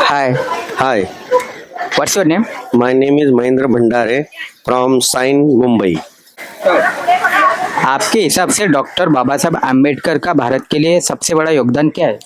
Hi, Hi, what's your name? my name is Mahendra Bhandare from Sign Mumbai. आपके हिसाब से doctor Baba Saheb Ambedkar का भारत के लिए सबसे बड़ा योगदान क्या है?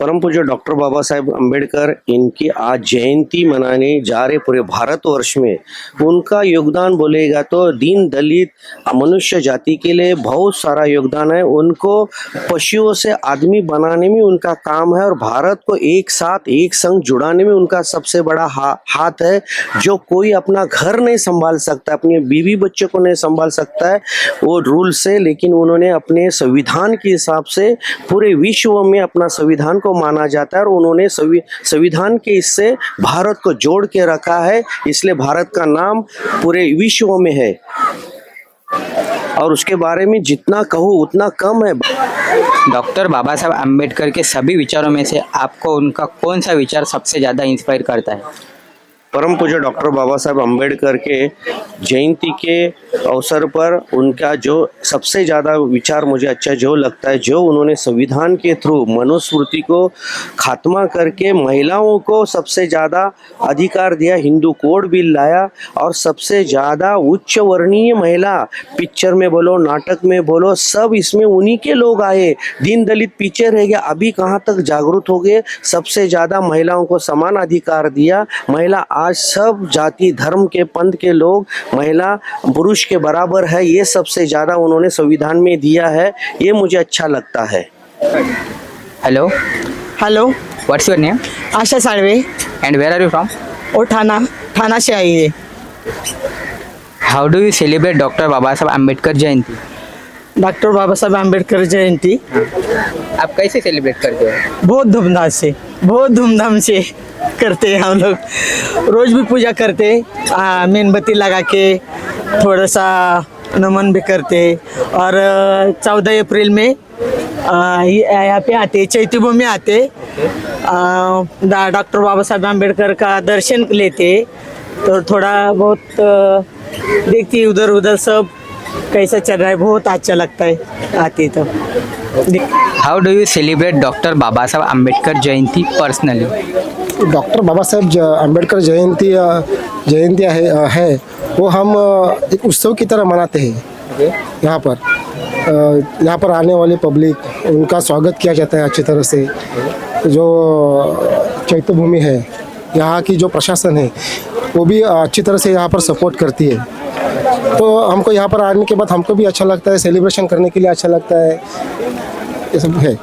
परम पूज्य डॉक्टर बाबा साहेब अम्बेडकर इनकी आज जयंती मनाने जा रहे पूरे भारतवर्ष में। उनका योगदान बोलेगा तो दीन दलित मनुष्य जाति के लिए बहुत सारा योगदान है। उनको पशुओं से आदमी बनाने में उनका काम है और भारत को एक साथ एक संग जुड़ाने में उनका सबसे बड़ा हाथ है। जो कोई अपना घर नहीं संभाल सकता, अपने बीवी बच्चों को नहीं संभाल सकता है वो रूल से, लेकिन उन्होंने अपने संविधान के हिसाब से पूरे विश्व में अपना संविधान को माना जाता है और उन्होंने संविधान के इससे भारत को जोड़ के रखा है। इसलिए भारत का नाम पूरे विश्व में है और उसके बारे में जितना कहूँ उतना कम है। डॉक्टर बाबा साहब आम्बेडकर के सभी विचारों में से आपको उनका कौन सा विचार सबसे ज़्यादा इंस्पायर करता है? परम पूज्य डॉक्टर बाबा साहब अम्बेडकर के जयंती के अवसर पर उनका जो सबसे ज़्यादा विचार मुझे अच्छा जो लगता है, जो उन्होंने संविधान के थ्रू मनुस्मृति को खात्मा करके महिलाओं को सबसे ज़्यादा अधिकार दिया, हिंदू कोड बिल लाया और सबसे ज़्यादा उच्च वर्णीय महिला पिक्चर में बोलो नाटक में बोलो सब इसमें उन्हीं के लोग आए। दीन दलित पीछे रह गया, अभी कहाँ तक जागरूक हो गए, सबसे ज़्यादा महिलाओं को समान अधिकार दिया। महिला आज सब जाति धर्म के पंथ के लोग महिला पुरुष के बराबर है, ये सबसे ज़्यादा उन्होंने संविधान में दिया है, ये मुझे अच्छा लगता है। Hello, hello, what's your name Asha Salve and where are you from? और थाना से आई है। How do you celebrate doctor Baba Saheb Ambedkar Jayanti? Doctor Baba Saheb Ambedkar जयंती आप कैसे सेलिब्रेट करते हो? बहुत धूमधाम से करते हैं हम लोग। रोज भी पूजा करते, मेणबत्ती लगा के थोड़ा सा नमन भी करते और 14 अप्रैल में यहाँ पे आते, चैत्य भूमि आते, डॉक्टर बाबा साहब अम्बेडकर का दर्शन लेते, तो थोड़ा बहुत देखती उधर उधर सब कैसा चल रहा है, बहुत अच्छा लगता है आती तो। How do you celebrate doctor Baba Saheb Ambedkar Jayanti personally? Doctor Baba Saheb Ambedkar जयंती है वो हम एक उत्सव की तरह मनाते हैं। यहाँ पर आने वाली पब्लिक उनका स्वागत किया जाता है अच्छी तरह से। जो चैत्य भूमि है यहाँ की जो प्रशासन है वो भी अच्छी तरह से यहाँ पर सपोर्ट करती है, तो हमको यहाँ पर आने के बाद हमको भी अच्छा लगता है, सेलिब्रेशन करने के लिए अच्छा लगता है, ये सब है।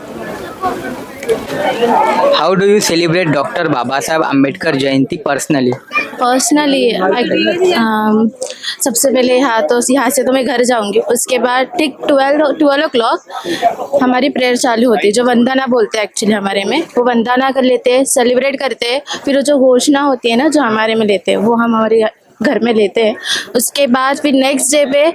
How do you celebrate doctor Baba Saheb Ambedkar Jayanti personally? सबसे पहले यहाँ से तो मैं घर जाऊंगी, उसके बाद ठीक 12 o'clock हमारी प्रेयर चालू होती है, जो वंदना बोलते हैं एक्चुअली हमारे में, वो वंदना कर लेते हैं, सेलिब्रेट करते हैं। फिर वो जो घोषणा होती है ना जो हमारे में लेते हैं वो हम हमारे घर में लेते हैं। उसके बाद फिर नेक्स्ट डे पे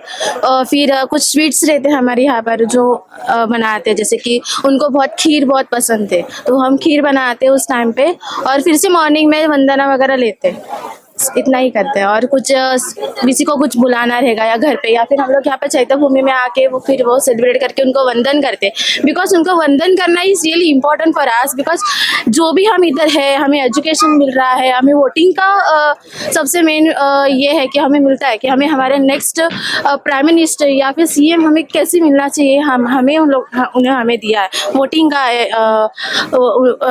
फिर कुछ स्वीट्स रहते हैं हमारे यहाँ पर जो बनाते हैं, जैसे कि उनको खीर बहुत पसंद है तो हम खीर बनाते हैं उस टाइम पे, और फिर से मॉर्निंग में वंदना वगैरह लेते हैं। इतना ही करते हैं और कुछ किसी को कुछ बुलाना रहेगा या घर पे, या फिर हम लोग यहाँ पे चैत्य भूमि में आके फिर वो सेलिब्रेट करके उनको वंदन करते हैं। बिकॉज उनको वंदन करना is really important for us, because जो भी हम इधर है हमें एजुकेशन मिल रहा है, हमें वोटिंग का सबसे मेन ये है कि हमें मिलता है कि हमें हमारे नेक्स्ट प्राइम मिनिस्टर या फिर CM हमें कैसे मिलना चाहिए, हमें उन लोग उन्हें हमें दिया है वोटिंग का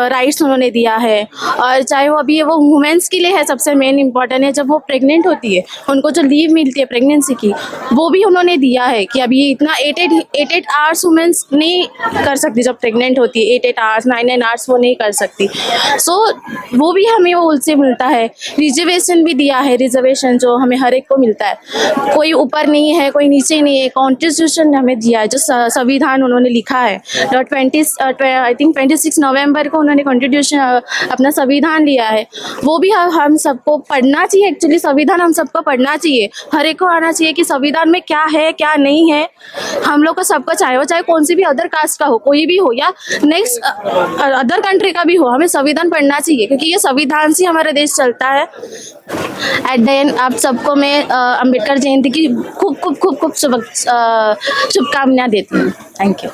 राइट्स उन्होंने दिया है। और चाहे वो अभी वो वुमेन्स के लिए है सबसे मेन इम्पोर्टेंट है, जब वो प्रेग्नेंट होती है उनको जो लीव मिलती है प्रेगनेंसी की वो भी उन्होंने दिया है कि अभी इतना 8 आवर्स वुमेन्स नहीं कर सकती जब प्रेग्नेंट होती है, 8 आवर्स 9 आवर्स वो नहीं कर सकती। सो वो भी हमें वो उनसे मिलता है। रिजर्वेशन भी दिया है, रिजर्वेशन जो हमें हर एक को मिलता है, कोई ऊपर नहीं है कोई नीचे नहीं है। कॉन्स्टिट्यूशन ने हमें दिया है, जो संविधान उन्होंने लिखा है। आई थिंक 26 नवंबर को उन्होंने कॉन्स्टिट्यूशन अपना संविधान लिया है, वो भी हम सबको पढ़ना पढ़ना चाहिए, एक्चुअली संविधान हम सबको पढ़ना चाहिए, हर एक को आना चाहिए कि संविधान में क्या है क्या नहीं है। हम लोग को सबको चाहे वो चाहे कौन सी भी अदर कास्ट का हो, कोई भी हो या नेक्स्ट अदर कंट्री का भी हो, हमें संविधान पढ़ना चाहिए क्योंकि ये संविधान से हमारा देश चलता है। एट द एंड आप सबको मैं अम्बेडकर जयंती की खूब खूब खूब खूब शुभकामनाएं देती हूँ। Thank you.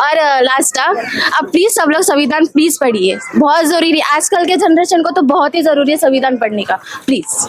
और लास्ट आप प्लीज़ सब लोग संविधान प्लीज़ पढ़िए, बहुत ज़रूरी है, आजकल के जनरेशन को तो बहुत ही ज़रूरी है संविधान पढ़ने का, प्लीज़।